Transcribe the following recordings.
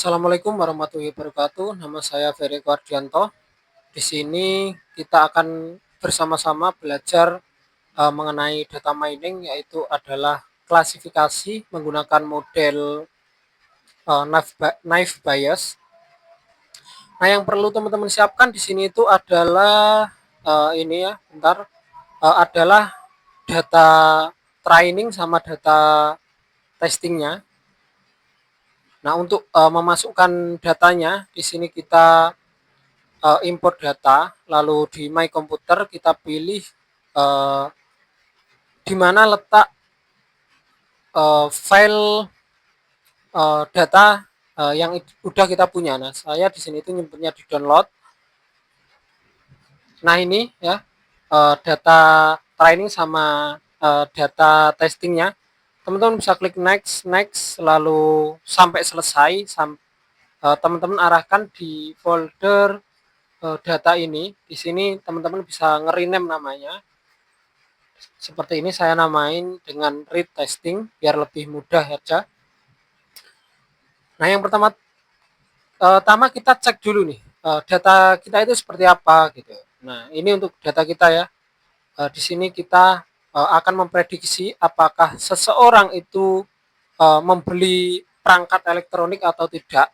Assalamualaikum warahmatullahi wabarakatuh. Nama saya Ferry Wardianto. Di sini kita akan bersama-sama belajar mengenai data mining, yaitu adalah klasifikasi menggunakan model naive Bayes. Nah, yang perlu teman-teman siapkan di sini itu adalah ini ya, bentar, adalah data training sama data testingnya. Nah, untuk memasukkan datanya, di sini kita import data, lalu di My Computer kita pilih uh, di mana letak file data yang udah kita punya. Nah, saya di sini itu nyimpennya di download. Nah, ini ya data training sama data testingnya. Teman-teman bisa klik next, next, lalu sampai selesai. Teman-teman arahkan di folder data ini. Di sini teman-teman bisa nge-rename namanya. Seperti ini saya namain dengan read testing biar lebih mudah aja. Nah, yang pertama kita cek dulu nih data kita itu seperti apa gitu. Nah, ini untuk data kita ya. Di sini kita akan memprediksi apakah seseorang itu membeli perangkat elektronik atau tidak.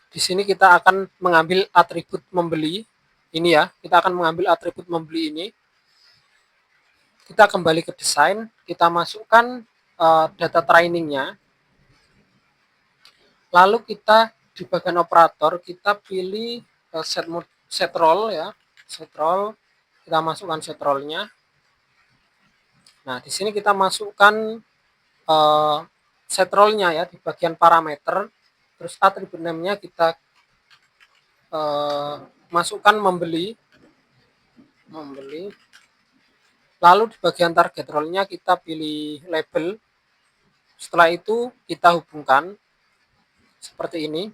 Di sini kita akan mengambil atribut membeli ini ya. Kita akan mengambil atribut membeli ini. Kita kembali ke desain, kita masukkan data trainingnya, lalu kita di bagian operator kita pilih set role ya, set role, kita masukkan set role-nya. Nah, di sini kita masukkan set role-nya ya di bagian parameter, terus atribut name-nya kita masukkan membeli, lalu di bagian target role-nya kita pilih label. Setelah itu kita hubungkan seperti ini.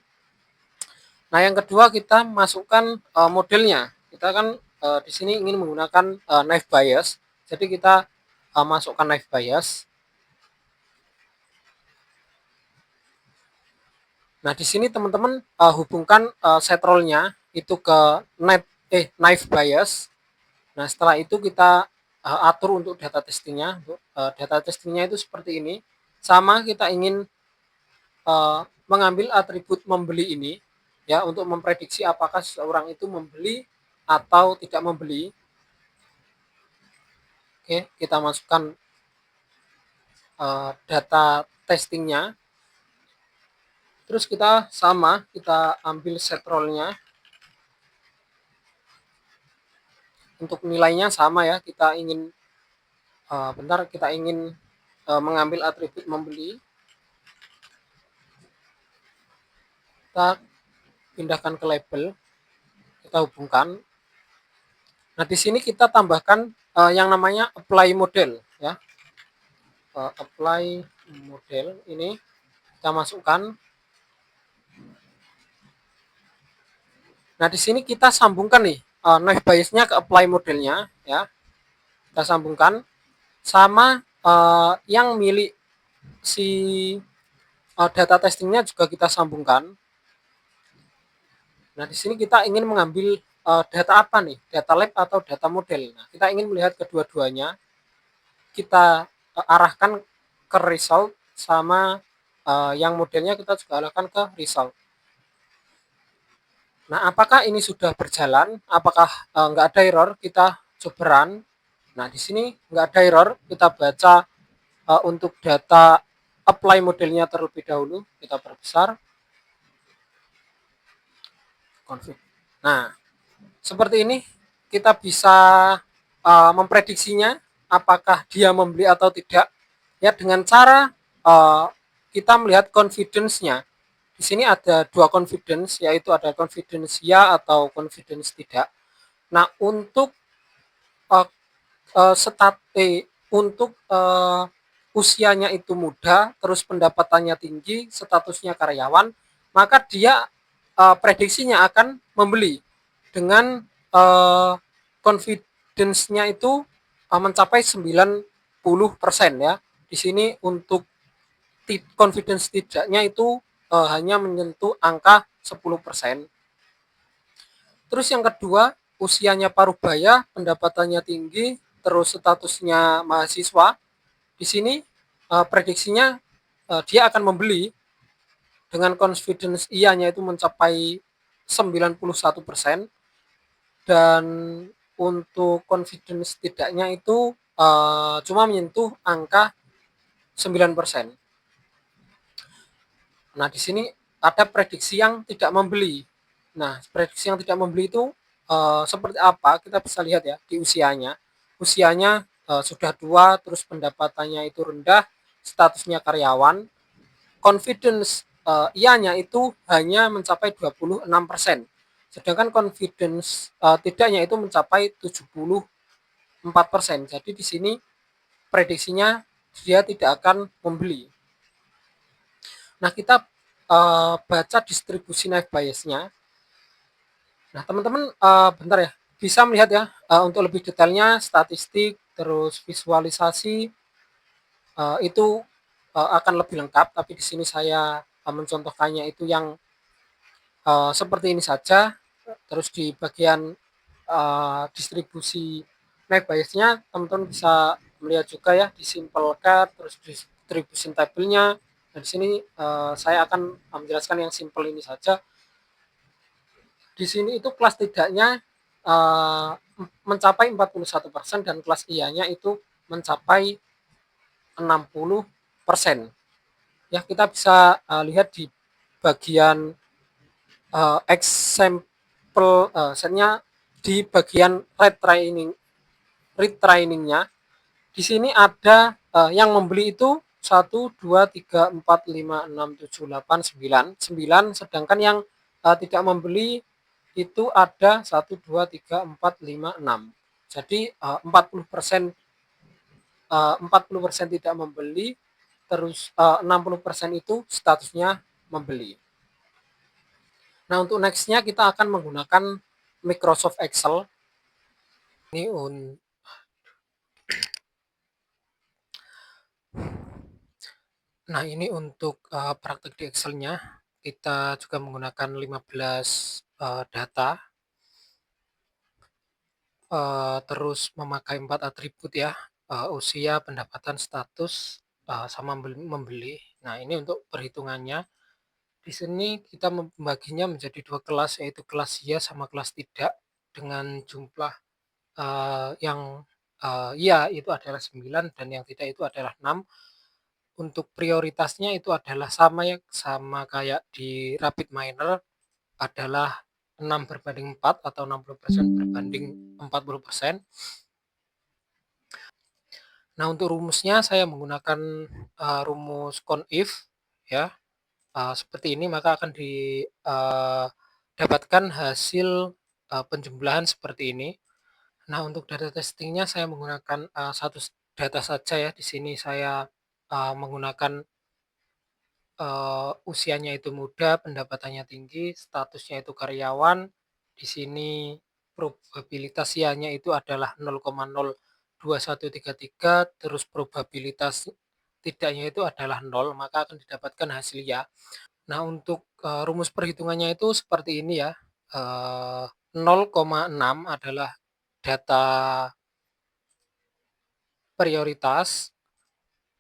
Nah, yang kedua kita masukkan modelnya. Kita kan di sini ingin menggunakan naive Bayes. Jadi kita masukkan naive Bayes. Nah, di sini teman-teman hubungkan set role-nya itu ke naive Bayes. Nah, setelah itu kita atur untuk data testingnya. Data testingnya itu seperti ini. Sama kita ingin mengambil atribut membeli ini ya untuk memprediksi apakah seseorang itu membeli atau tidak membeli. Oke, kita masukkan data testingnya. Terus kita kita ambil set role-nya. Untuk nilainya sama ya, kita ingin kita ingin mengambil atribut membeli. Kita pindahkan ke label, kita hubungkan. Nah, di sini kita tambahkan yang namanya apply model ya. Apply model ini kita masukkan. Nah, di sini kita sambungkan nih naive Bayes-nya ke apply modelnya ya. Kita sambungkan sama yang milik si data testingnya juga kita sambungkan. Nah, di sini kita ingin mengambil data apa nih? Data lab atau data model. Nah, kita ingin melihat kedua-duanya. Kita arahkan ke result sama yang modelnya kita juga arahkan ke result. Nah, apakah ini sudah berjalan? Apakah nggak ada error? Kita coba run. Nah, di sini nggak ada error. Kita baca untuk data apply modelnya terlebih dahulu. Kita perbesar. Config. Nah, seperti ini kita bisa memprediksinya apakah dia membeli atau tidak ya dengan cara kita melihat confidence-nya. Di sini ada dua confidence, yaitu ada confidence ya atau confidence tidak. Nah, untuk untuk usianya itu muda, terus pendapatannya tinggi, statusnya karyawan, maka dia prediksinya akan membeli dengan confidence-nya itu mencapai 90% ya. Di sini untuk confidence tidaknya itu hanya menyentuh angka 10%. Terus yang kedua, usianya parubaya, pendapatannya tinggi, terus statusnya mahasiswa. Di sini prediksinya dia akan membeli dengan confidence ianya itu mencapai 91%, dan untuk confidence tidaknya itu cuma menyentuh angka 9%. Nah, di sini ada prediksi yang tidak membeli. Nah, prediksi yang tidak membeli itu seperti apa? Kita bisa lihat ya di usianya. Usianya sudah tua, terus pendapatannya itu rendah, statusnya karyawan, confidence ianya itu hanya mencapai 26%. Sedangkan confidence tidaknya itu mencapai 74%. Jadi di sini prediksinya dia tidak akan membeli. Nah, kita baca distribusi naik biasnya. Nah, teman-teman bentar ya, bisa melihat ya untuk lebih detailnya statistik terus visualisasi itu akan lebih lengkap, tapi di sini saya mencontohkannya itu yang seperti ini saja. Terus di bagian distribusi naik biasnya teman-teman bisa melihat juga ya di simple cut, terus distribution tabelnya. Nah, di sini saya akan menjelaskan yang simple ini saja. Di sini itu kelas tidaknya mencapai 41% dan kelas ianya itu mencapai 60%. Ya, kita bisa lihat di bagian example setnya di bagian retrainingnya. Di sini ada yang membeli itu 1, 2, 3, 4, 5, 6, 7, 8, 9, sedangkan yang tidak membeli itu ada 1, 2, 3, 4, 5, 6. Jadi 40% tidak membeli, terus 60% itu statusnya membeli. Nah, untuk nextnya kita akan menggunakan Microsoft Excel. Ini Nah, ini untuk praktek di Excel-nya, kita juga menggunakan 15 data, terus memakai 4 atribut ya, usia, pendapatan, status, sama membeli. Nah, ini untuk perhitungannya. Di sini kita membaginya menjadi 2 kelas, yaitu kelas iya sama kelas tidak, dengan jumlah yang iya itu adalah 9 dan yang tidak itu adalah 6. Untuk prioritasnya itu adalah sama ya, sama kayak di rapid miner, adalah 6/4 atau 60% berbanding 40%. Nah, untuk rumusnya saya menggunakan rumus conif ya, seperti ini, maka akan didapatkan hasil penjumlahan seperti ini. Nah, untuk data testingnya saya menggunakan satu data saja ya. Di sini saya menggunakan usianya itu muda, pendapatannya tinggi, statusnya itu karyawan. Di sini probabilitas ianya itu adalah 0,02133, terus probabilitas tidaknya itu adalah 0, maka akan didapatkan hasil ya. Nah, untuk rumus perhitungannya itu seperti ini ya. 0,6 adalah data prioritas,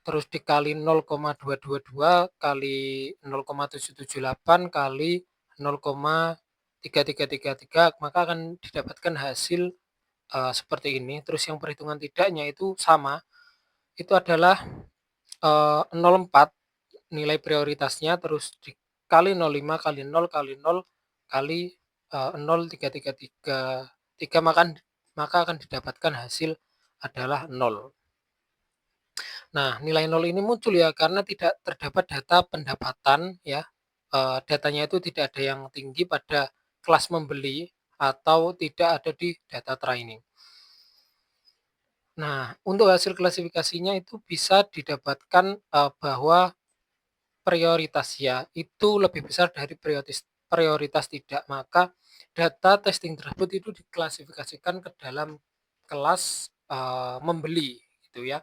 terus dikali 0,222 kali 0,778 kali 0,3333, maka akan didapatkan hasil seperti ini. Terus yang perhitungan tidaknya itu sama, itu adalah 0,4 nilai prioritasnya, terus dikali 0,5 kali 0 kali 0 kali 0,3333, maka akan didapatkan hasil adalah 0. Nah, nilai 0 ini muncul ya karena tidak terdapat data pendapatan ya. Datanya itu tidak ada yang tinggi pada kelas membeli atau tidak ada di data training. Nah, untuk hasil klasifikasinya itu bisa didapatkan bahwa prioritas ya itu lebih besar dari prioritas tidak, maka data testing tersebut itu diklasifikasikan ke dalam kelas membeli gitu ya.